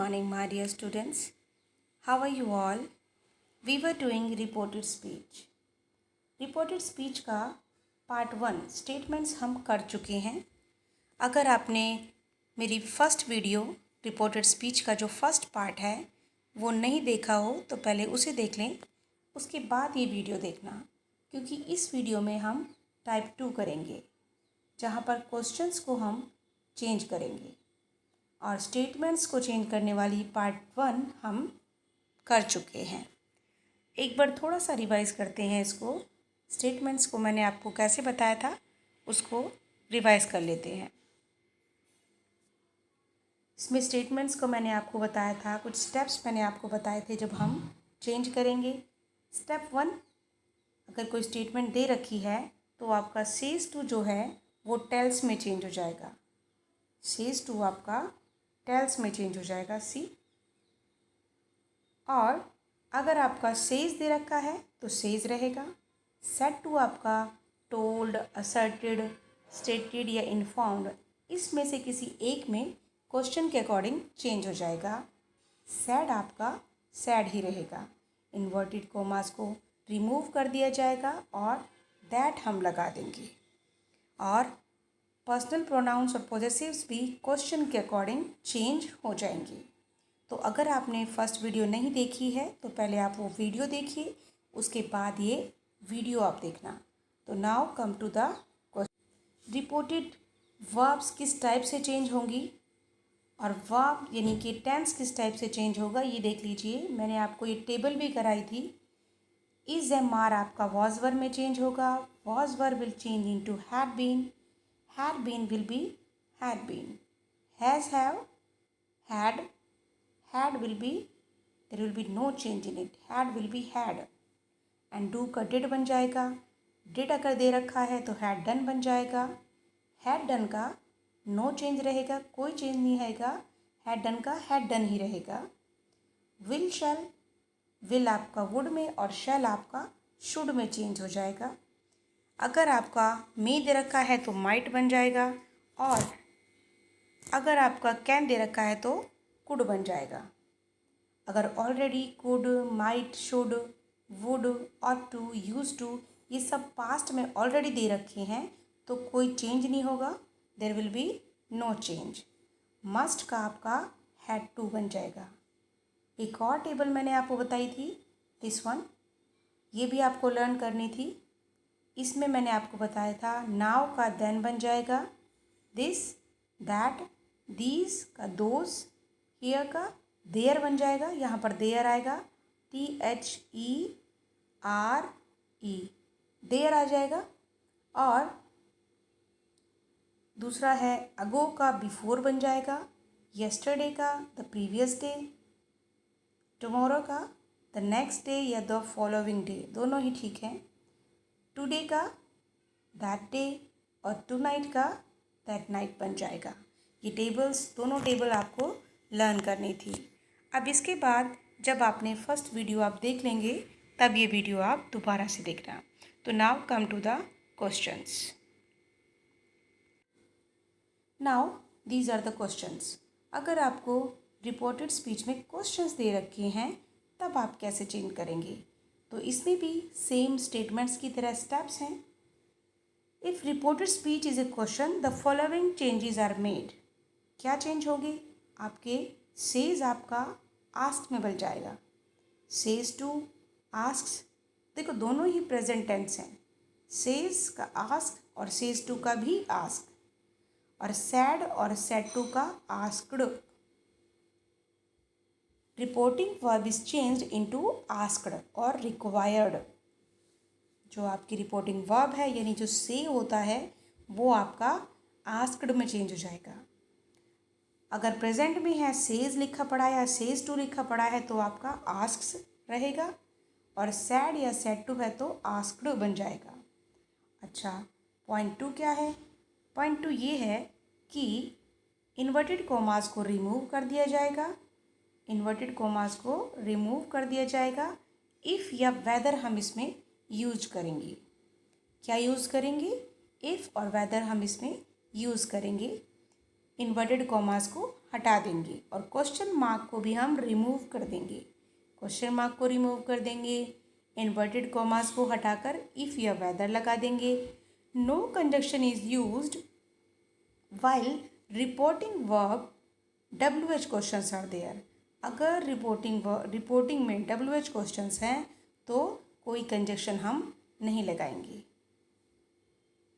morning, my dear students. How are you all? We were doing reported speech. Reported speech का part 1 statements हम कर चुके हैं. अगर आपने मेरी फर्स्ट वीडियो रिपोर्टेड स्पीच का जो फर्स्ट पार्ट है वो नहीं देखा हो तो पहले उसे देख लें, उसके बाद ये वीडियो देखना, क्योंकि इस वीडियो में हम टाइप 2 करेंगे जहाँ पर क्वेश्चंस को हम चेंज करेंगे और स्टेटमेंट्स को चेंज करने वाली पार्ट 1 हम कर चुके हैं. एक बार थोड़ा सा रिवाइज करते हैं इसको. स्टेटमेंट्स को मैंने आपको कैसे बताया था उसको रिवाइज कर लेते हैं. इसमें स्टेटमेंट्स को मैंने आपको बताया था, कुछ स्टेप्स मैंने आपको बताए थे जब हम चेंज करेंगे. स्टेप 1, अगर कोई स्टेटमेंट दे रखी है तो आपका सेज टू जो है वो टेल्स में चेंज हो जाएगा. सेज टू आपका टेल्स में चेंज हो जाएगा सी. और अगर आपका सेज दे रखा है तो सेज रहेगा. सेड टू आपका टोल्ड, असर्टेड, स्टेटेड या इन्फॉर्म्ड, इसमें से किसी एक में क्वेश्चन के अकॉर्डिंग चेंज हो जाएगा. सैड आपका सैड ही रहेगा. इन्वर्टेड कोमास को रिमूव कर दिया जाएगा और दैट हम लगा देंगे. और पर्सनल प्रोनाउंस और पॉजेसिव्स भी क्वेश्चन के अकॉर्डिंग चेंज हो जाएंगे. तो अगर आपने फर्स्ट वीडियो नहीं देखी है तो पहले आप वो वीडियो देखिए, उसके बाद ये वीडियो आप देखना. तो now come to the question. Reported verbs किस टाइप से चेंज होंगी और वर्ब यानी कि टेंस किस टाइप से चेंज होगा ये देख लीजिए. मैंने आपको ये टेबल भी कराई थी. इज एम आर आपका वॉज वर्ब में चेंज होगा. Was verb will change into had been. Had been will be had been. Has have had. Had will be, there will be no change in it. Had will be had. And do का did बन जाएगा. Did अगर दे रखा है तो had done बन जाएगा. Had done का no change रहेगा, कोई change नहीं आएगा. Had done का had done ही रहेगा. Will shall, will आपका would में और shall आपका should में चेंज हो जाएगा. अगर आपका मे दे रखा है तो माइट बन जाएगा और अगर आपका कैन दे रखा है तो कुड बन जाएगा. अगर already could, might, should, would, ought to, used to ये सब पास्ट में ऑलरेडी दे रखे हैं तो कोई चेंज नहीं होगा. There will be no change. Must का आपका हैड टू बन जाएगा. एक और टेबल मैंने आपको बताई थी, दिस वन, ये भी आपको लर्न करनी थी. इसमें मैंने आपको बताया था नाव का देन बन जाएगा. दिस, दैट, दीज का दोज, हियर का देयर बन जाएगा. यहाँ पर देयर आएगा THERE, देयर आ जाएगा. और दूसरा है अगो का बिफोर बन जाएगा. येस्टरडे का द प्रीवियस डे. टुमारो का द नेक्स्ट डे या द फॉलोइंग डे, दोनों ही ठीक हैं. टुडे का दैट डे और टू नाइट का दैट नाइट बन जाएगा. ये टेबल्स, दोनों टेबल आपको लर्न करनी थी. अब इसके बाद जब आपने फर्स्ट वीडियो आप देख लेंगे तब ये वीडियो आप दोबारा से देखना. तो now come to the questions. Now these are the questions. अगर आपको रिपोर्टेड स्पीच में क्वेश्चंस दे रखे हैं तब आप कैसे चेंज करेंगे. तो इसमें भी सेम स्टेटमेंट्स की तरह स्टेप्स हैं. If reported speech is a question the following changes are made. क्या चेंज होंगे आपके. सेज आपका आस्क में बन जाएगा. सेज टू, आस्क्स, देखो दोनों ही प्रेजेंट टेंस हैं. सेज का आस्क और सेज टू का भी आस्क. और सैड और सैड टू का asked. Reporting verb is changed into asked और रिक्वायर्ड. जो आपकी रिपोर्टिंग वर्ब है यानी जो से होता है वो आपका आस्क्ड में चेंज हो जाएगा. अगर प्रेजेंट में है सेज लिखा पड़ा है या सेज टू लिखा पड़ा है तो आपका आस्क्स रहेगा. और सैड या सैड टू है तो आस्क्ड बन जाएगा. अच्छा, पॉइंट 2 क्या है. पॉइंट 2 ये है कि इन्वर्टेड कोमास को रिमूव कर दिया जाएगा. इन्वर्टेड कोमास को रिमूव कर दिया जाएगा इफ़ या वेदर हम इसमें यूज करेंगे. क्या यूज़ करेंगे. इफ़ और वेदर हम इसमें यूज़ करेंगे. इन्वर्टेड कॉमास को हटा देंगे और क्वेश्चन मार्क को भी हम रिमूव कर देंगे। क्वेश्चन मार्क को रिमूव कर देंगे, इन्वर्टेड कॉमास को हटाकर इफ़ या वेदर लगा देंगे। No conjunction is used while reporting verb WH questions are there. अगर रिपोर्टिंग में WH क्वेश्चंस हैं तो कोई कंजक्शन हम नहीं लगाएंगे।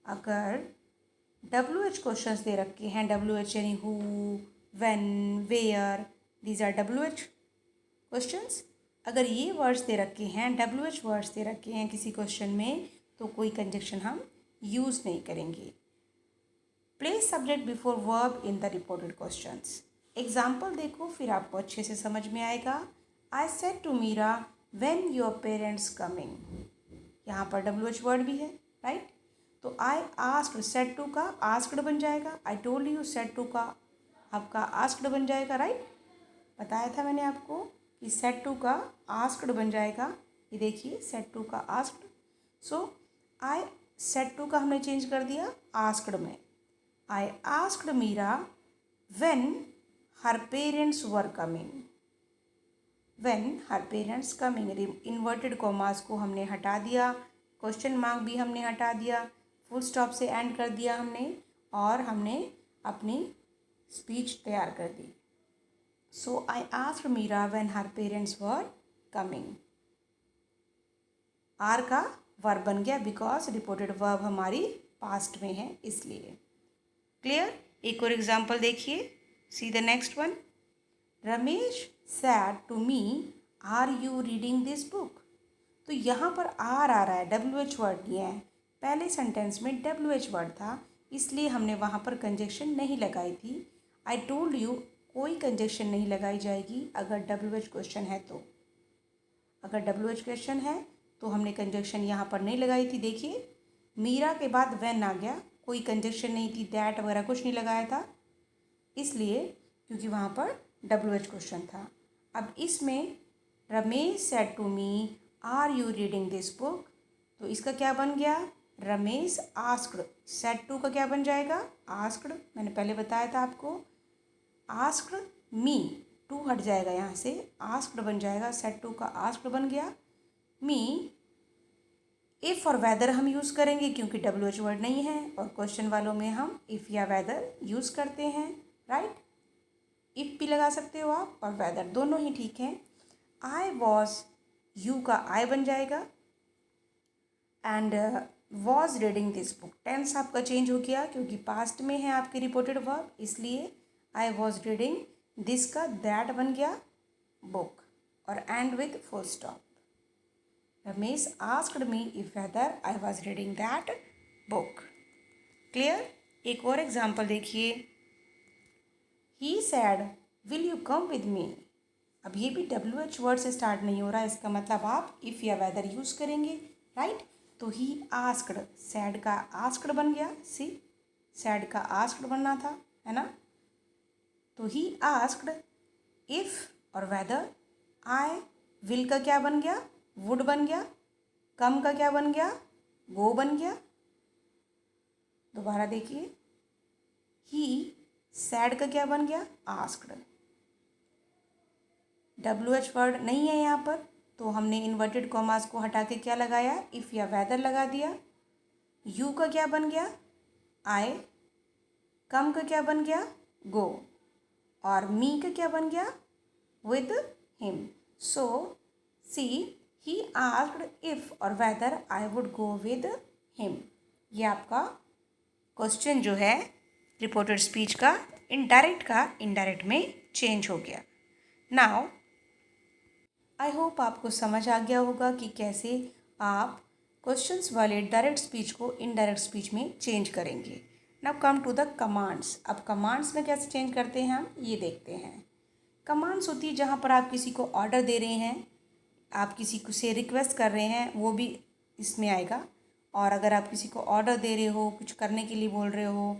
अगर WH क्वेश्चंस दे रखे हैं, WH यानी who, when, where, these are WH questions. अगर ये वर्ड्स दे रखे हैं, WH वर्ड्स दे रखे हैं किसी क्वेश्चन में, तो कोई कंजक्शन हम यूज़ नहीं करेंगे। Place subject before verb in the reported questions. Example देखो, फिर आपको अच्छे से समझ में आएगा। I said to Meera when your parents coming. यहाँ पर WH वर्ड भी है, राइट। तो आई आस्क्ड, सेड टू का आस्क्ड बन जाएगा। I told you, said to का आपका आस्क्ड बन जाएगा, राइट। बताया था मैंने आपको कि सेड टू का आस्क्ड बन जाएगा। ये देखिए, सेड टू का asked. So I said to का हमने चेंज कर दिया आस्क्ड में। I asked Meera when her parents were coming. When her parents coming, inverted commas को हमने हटा दिया, क्वेश्चन मार्क भी हमने हटा दिया, फुल स्टॉप से एंड कर दिया हमने, और हमने अपनी स्पीच तैयार कर दी। So I asked Meera when her parents were coming. Are का वर्ब बन गया बिकॉज रिपोर्टेड वर्ब हमारी पास्ट में है, इसलिए। क्लियर। एक और एग्जाम्पल देखिए, see the next one. Ramesh said to me are you reading this book. तो यहाँ पर आर आ रहा है, WH वर्ड नहीं है। पहले सेंटेंस में WH वर्ड था, इसलिए हमने वहाँ पर कंजक्शन नहीं लगाई थी। आई टोल्ड यू, कोई कंजक्शन नहीं लगाई जाएगी अगर WH क्वेश्चन है तो। अगर WH क्वेश्चन है तो हमने कंजक्शन यहाँ पर नहीं लगाई थी। देखिए, मीरा के बाद व्हेन आ गया, कोई कंजक्शन नहीं थी, दैट वगैरह कुछ नहीं लगाया था, इसलिए, क्योंकि वहाँ पर WH क्वेश्चन था। अब इसमें Ramesh said to me are you reading this book, तो इसका क्या बन गया, रमेश आस्क्ड। सेड टू का क्या बन जाएगा, आस्क्ड। मैंने पहले बताया था आपको, आस्क्ड मी, टू हट जाएगा यहाँ से, आस्क्ड बन जाएगा, सेड टू का आस्क्ड बन गया। मी, इफ़ और वेदर हम यूज़ करेंगे क्योंकि WH वर्ड नहीं है, और क्वेश्चन वालों में हम इफ़ या वेदर यूज़ करते हैं, राइट। इफ़ भी लगा सकते हो आप, और वेदर, दोनों ही ठीक हैं। आई वॉज, यू का आई बन जाएगा, and was reading this book. Tense आपका चेंज हो गया क्योंकि पास्ट में है आपके रिपोर्टेड वर्ब, इसलिए आई वॉज रीडिंग दिस का दैट बन गया बुक, और and with full stop. Ramesh asked me if whether I was reading that book. Clear. एक और एग्जाम्पल देखिए। He said will you come with me. अब ये भी WH वर्ड से स्टार्ट नहीं हो रहा है, इसका मतलब आप इफ़ या वेदर यूज़ करेंगे, राइट। तो ही आस्क्ड, सैड का आस्क्ड बन गया, सी, सैड का आस्क्ड बनना था, है ना। तो ही आस्क्ड इफ़ और वेदर। आई विल का क्या बन गया, वुड बन गया। कम का क्या बन गया, गो बन गया। दोबारा देखिए, ही सैड का क्या बन गया, आस्क्ड। WH वर्ड नहीं है यहाँ पर, तो हमने इन्वर्टेड कॉमास को हटा के क्या लगाया, इफ़ या वेदर लगा दिया। यू का क्या बन गया, आई। कम का क्या बन गया, गो। और मी का क्या बन गया, with him. So see, he asked if और whether I would go with him. ये आपका क्वेश्चन जो है रिपोर्टेड स्पीच का इनडायरेक्ट में चेंज हो गया। नाउ आई होप आपको समझ आ गया होगा कि कैसे आप क्वेश्चंस वाले डायरेक्ट स्पीच को इनडायरेक्ट स्पीच में चेंज करेंगे। Now come to the commands. अब कमांड्स में कैसे चेंज करते हैं हम, ये देखते हैं। कमांड्स होती है जहाँ पर आप किसी को ऑर्डर दे रहे हैं, आप किसी को से रिक्वेस्ट कर रहे हैं, वो भी इसमें आएगा। और अगर आप किसी को ऑर्डर दे रहे हो, कुछ करने के लिए बोल रहे हो,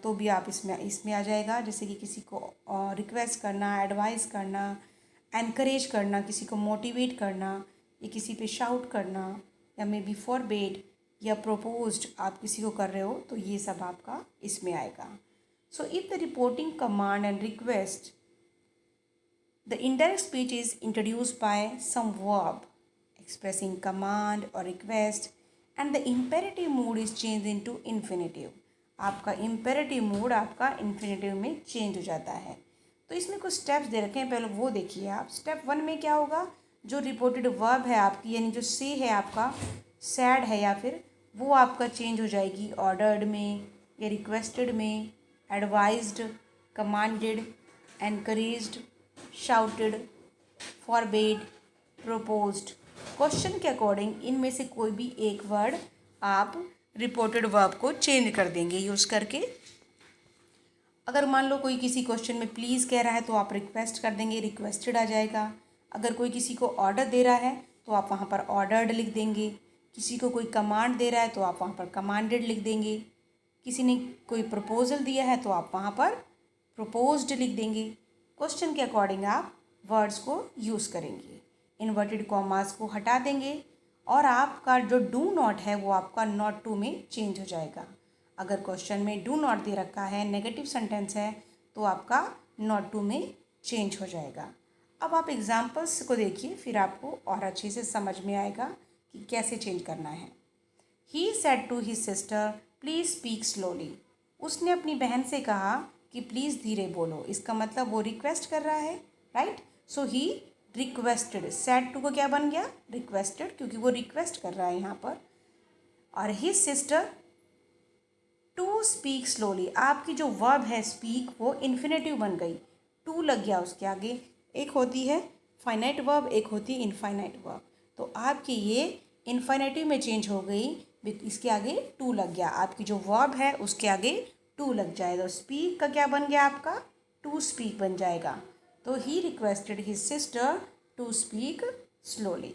तो भी आप इसमें आ जाएगा। जैसे कि किसी को रिक्वेस्ट करना, एडवाइस करना, एनकरेज करना, किसी को मोटिवेट करना, या किसी पे शाउट करना, या मे बी फॉरबेड या प्रोपोज्ड आप किसी को कर रहे हो, तो ये सब आपका इसमें आएगा। So if the reporting command and request, the indirect speech is introduced by some verb expressing command or request and the imperative mood is changed into infinitive. आपका imperative mood आपका infinitive में change हो जाता है। तो इसमें कुछ steps दे रखे हैं, पहले वो देखिए आप। स्टेप 1 में क्या होगा, जो रिपोर्टेड वर्ब है आपकी, यानी जो से है आपका, सैड है या फिर, वो आपका चेंज हो जाएगी ऑर्डर्ड में या रिक्वेस्टेड में, advised, commanded, encouraged, shouted, forbade, proposed. Question के अकॉर्डिंग इनमें से कोई भी एक वर्ड आप रिपोर्टेड वर्ब को चेंज कर देंगे यूज़ करके। अगर मान लो कोई किसी क्वेश्चन में प्लीज़ कह रहा है तो आप रिक्वेस्ट कर देंगे, रिक्वेस्टेड आ जाएगा। अगर कोई किसी को ऑर्डर दे रहा है तो आप वहाँ पर ऑर्डर्ड लिख देंगे। किसी को कोई कमांड दे रहा है तो आप वहाँ पर कमांडेड लिख देंगे। किसी ने कोई प्रपोजल दिया है तो आप वहाँ पर प्रपोज्ड लिख देंगे। क्वेश्चन के अकॉर्डिंग आप वर्ड्स को यूज़ करेंगे। इन्वर्टेड कॉमास को हटा देंगे और आपका जो डू नॉट है वो आपका नॉट टू में चेंज हो जाएगा। अगर क्वेश्चन में डू नॉट दे रखा है, नेगेटिव सेंटेंस है, तो आपका नॉट टू में चेंज हो जाएगा। अब आप एग्जाम्पल्स को देखिए, फिर आपको और अच्छे से समझ में आएगा कि कैसे चेंज करना है। He said to his sister please speak slowly. उसने अपनी बहन से कहा कि प्लीज़ धीरे बोलो। इसका मतलब वो रिक्वेस्ट कर रहा है, right. So he requested, said to को क्या बन गया, रिक्वेस्टेड, क्योंकि वो रिक्वेस्ट कर रहा है यहाँ पर। और his sister to speak slowly, आपकी जो वर्ब है स्पीक वो इन्फिनेटिव बन गई, टू लग गया उसके आगे। एक होती है फाइनाइट वर्ब, एक होती है इनफाइनाइट वर्ब। तो आपकी ये इनफाइनेटिव में चेंज हो गई, इसके आगे टू लग गया। आपकी जो वर्ब है उसके आगे टू लग जाएगा। तो स्पीक का क्या बन गया आपका, टू स्पीक बन जाएगा। तो he requested his sister to speak slowly.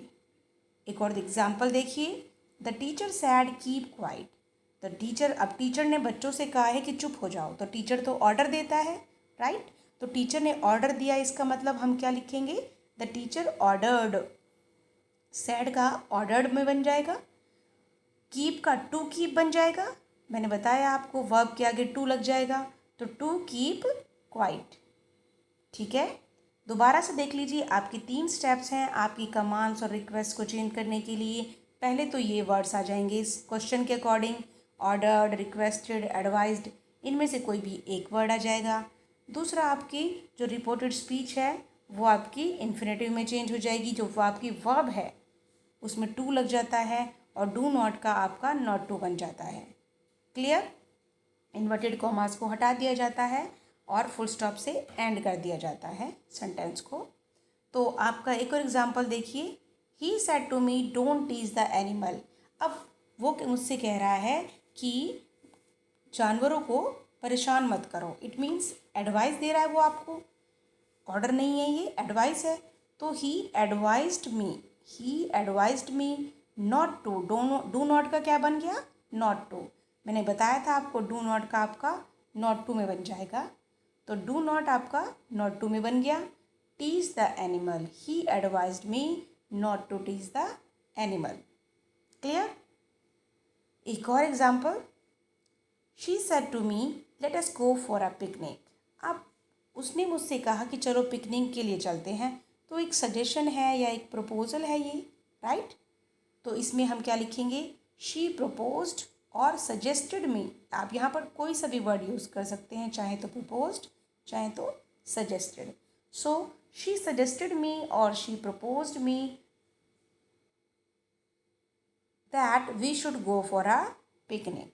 एक और एग्जाम्पल देखिए, the teacher said keep quiet. The teacher, अब टीचर ने बच्चों से कहा है कि चुप हो जाओ, तो टीचर तो ऑर्डर देता है, राइट। तो टीचर ने ऑर्डर दिया, इसका मतलब हम क्या लिखेंगे, द टीचर ऑर्डर्ड। सैड का ऑर्डर्ड में बन जाएगा, कीप का टू कीप बन जाएगा। मैंने बताया आपको वर्ब के आगे टू लग जाएगा, तो टू कीप क्वाइट। ठीक है, दोबारा से देख लीजिए। आपके 3 स्टेप्स हैं आपकी कमांड्स और रिक्वेस्ट को चेंज करने के लिए। पहले तो ये वर्ड्स आ जाएंगे इस क्वेश्चन के अकॉर्डिंग, ऑर्डर्ड, रिक्वेस्टेड, एडवाइज्ड, इनमें से कोई भी एक वर्ड आ जाएगा। दूसरा, आपकी जो रिपोर्टेड स्पीच है वो आपकी इन्फिनेटिव में चेंज हो जाएगी। जो आपकी वर्ब है उसमें टू लग जाता है और डू नॉट का आपका नॉट टू बन जाता है। क्लियर। इन्वर्टेड कॉमास को हटा दिया जाता है और फुल स्टॉप से एंड कर दिया जाता है सेंटेंस को। तो आपका एक और एग्जांपल देखिए, he said to me don't tease the animal. अब वो मुझसे कह रहा है कि जानवरों को परेशान मत करो। इट मीन्स एडवाइस दे रहा है वो आपको, ऑर्डर नहीं है, ये एडवाइस है। तो he advised me not to. Do not का क्या बन गया, नॉट टू। मैंने बताया था आपको डू नॉट का आपका नॉट टू में बन जाएगा। तो डू नॉट आपका नॉट टू में बन गया। Tease the animal, he advised me not to tease the animal. Clear. एक और example, she said to me let us go for a picnic. अब उसने मुझसे कहा कि चलो पिकनिक के लिए चलते हैं। तो एक सजेशन है या एक प्रपोजल है ये, राइट। तो इसमें हम क्या लिखेंगे, शी प्रपोज्ड और सजेस्टेड मी। आप यहाँ पर कोई सा भी वर्ड यूज़ कर सकते हैं, चाहे तो प्रपोज्ड चाहे तो suggested. So she suggested me और she proposed me that we should go for a picnic.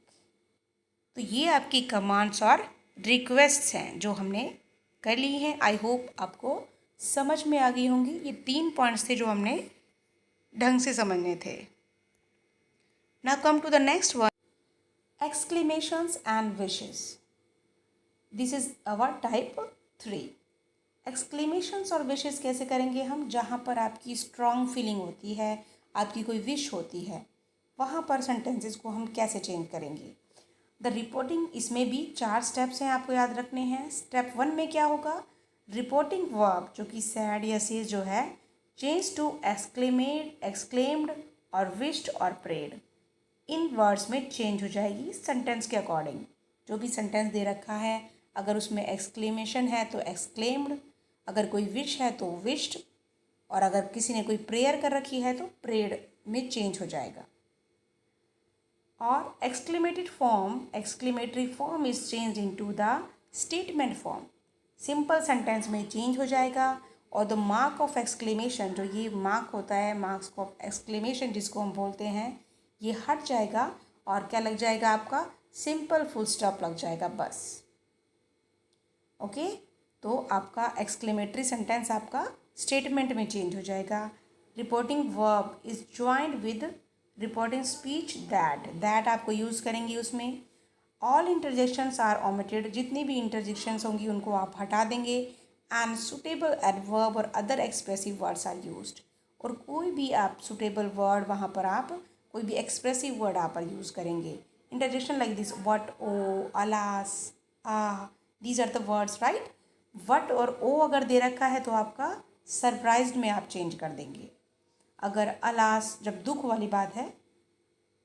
तो ये आपकी कमांड्स और रिक्वेस्ट्स हैं जो हमने कर ली हैं। आई होप आपको समझ में आ गई होंगी। ये 3 पॉइंट्स थे जो हमने ढंग से समझने थे। Now come to the next one, exclamations and wishes. This is our type 3। Exclamations और विशेस कैसे करेंगे हम, जहाँ पर आपकी स्ट्रॉन्ग फीलिंग होती है, आपकी कोई विश होती है, वहाँ पर सेंटेंसेस को हम कैसे चेंज करेंगे। द रिपोर्टिंग, इसमें भी 4 स्टेप्स हैं, आपको याद रखने हैं। स्टेप 1 में क्या होगा, रिपोर्टिंग वर्ब जो कि सैड या सेज जो है, चेंज टू एक्सक्लेम्ड और विश्ड और प्रेड। इन वर्ड्स में चेंज हो जाएगी सेंटेंस के अकॉर्डिंग। जो भी सेंटेंस दे रखा है अगर उसमें एक्सक्लेमेशन है तो एक्सक्लेम्ड, अगर कोई विश है तो विश्ड, और अगर किसी ने कोई प्रेयर कर रखी है तो प्रेड में चेंज हो जाएगा। और exclamatory form is change into the statement form, simple sentence में चेंज हो जाएगा। और द मार्क ऑफ एक्सक्लेमेशन, जो ये मार्क होता है, मार्क्स ऑफ एक्सक्लेमेशन जिसको हम बोलते हैं, ये हट जाएगा और क्या लग जाएगा आपका, सिंपल फुल स्टॉप लग जाएगा बस। ओके, तो आपका एक्सक्लेमेटरी सेंटेंस आपका स्टेटमेंट में चेंज हो जाएगा। Reporting verb is joined with reporting speech that आपको यूज़ करेंगे उसमें। ऑल इंटरजेक्शंस आर ओमिटेड, जितनी भी इंटरजेक्शंस होंगी उनको आप हटा देंगे। एंड सुटेबल एडवर्ब और other expressive words are used, और कोई भी आप सुटेबल वर्ड वहाँ पर आप कोई भी एक्सप्रेसिव वर्ड आप यूज़ करेंगे। Interjection like this, what, oh, alas, these are the words, right. What और ओ अगर दे रखा है तो आपका सरप्राइज्ड में आप चेंज कर देंगे। अगर अलास जब दुख वाली बात है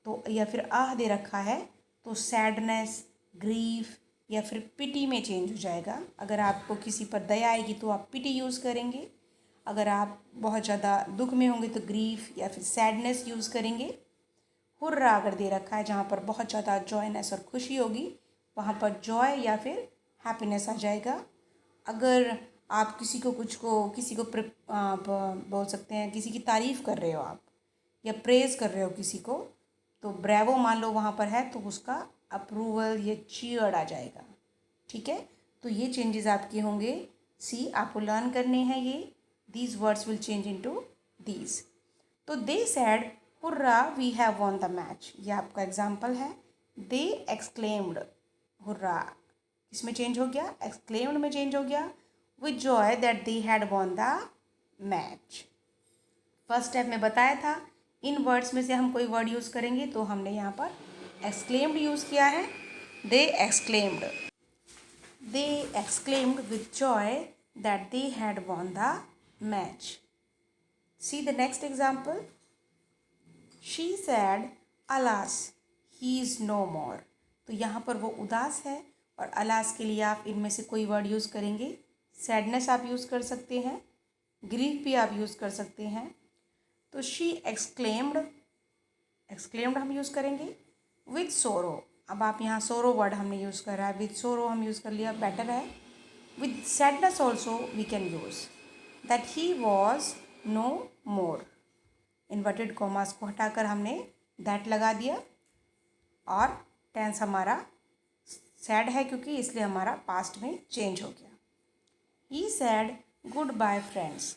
तो, या फिर आह दे रखा है तो सैडनेस, ग्रीफ या फिर पिटी में चेंज हो जाएगा। अगर आपको किसी पर दया आएगी तो आप पिटी यूज़ करेंगे। अगर आप बहुत ज़्यादा दुख में होंगे तो ग्रीफ या फिर सैडनेस यूज़ करेंगे। हुर्रा अगर दे रखा है जहाँ पर बहुत ज़्यादा जॉयनेस और खुशी होगी, वहाँ पर जॉय या फिर हैप्पीनेस आ जाएगा। अगर आप किसी को आप बोल सकते हैं किसी की तारीफ़ कर रहे हो आप, या प्रेज़ कर रहे हो किसी को, तो ब्रेवो मान लो वहाँ पर है तो उसका अप्रूवल या चीयर्ड आ जाएगा। ठीक है, तो ये चेंजेस आपके होंगे। सी आपको लर्न करने हैं ये। These words will change into these. तो they said hurrah we have won the match, ये आपका एग्जाम्पल है। दे एक्सक्लेम्ड, हुर्रा इसमें चेंज हो गया, एक्सक्लेम्ड में चेंज हो गया, with joy that they had won the match. First step में बताया था इन वर्ड्स में से हम कोई वर्ड यूज़ करेंगे, तो हमने यहाँ पर एक्सक्लेम्ड यूज़ किया है। They exclaimed with joy that they had won the match. See the next example, she said alas he is no more. तो यहाँ पर वो उदास है और अलास के लिए आप इनमें से कोई वर्ड यूज़ करेंगे। सैडनेस आप यूज़ कर सकते हैं, ग्रीफ भी आप यूज़ कर सकते हैं। तो शी एक्सक्लेम्ड हम यूज़ करेंगे। विद सोरो, अब आप यहाँ सोरो वर्ड हमने यूज़ करा है, विद सोरो हम यूज़ कर लिया, बेटर है। With sadness also we can use that he was no more. Inverted commas को हटाकर हमने दैट लगा दिया, और टेंस हमारा सैड है क्योंकि इसलिए हमारा पास्ट में चेंज हो गया। He said good bye friends,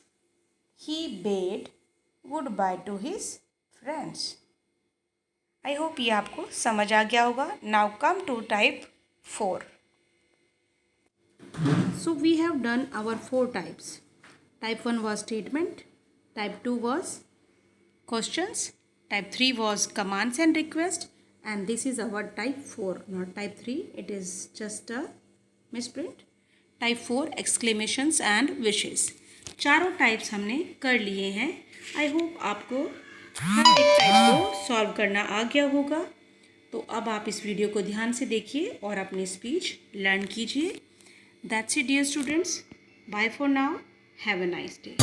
he bade good bye to his friends. I hope ये आपको समझ आ गया होगा। Now come to type 4. So we have done our 4 types. Type 1 was statement, type 2 was questions, type 3 was commands and request, and this is our type 4, not type 3, it is just a misprint. Type 4 exclamations and wishes. चारों types हमने कर लिए हैं। I hope आपको हर एक type को solve करना आ गया होगा। तो अब आप इस वीडियो को ध्यान से देखिए और अपनी स्पीच लर्न कीजिए। That's it dear students, bye for now, have a nice day.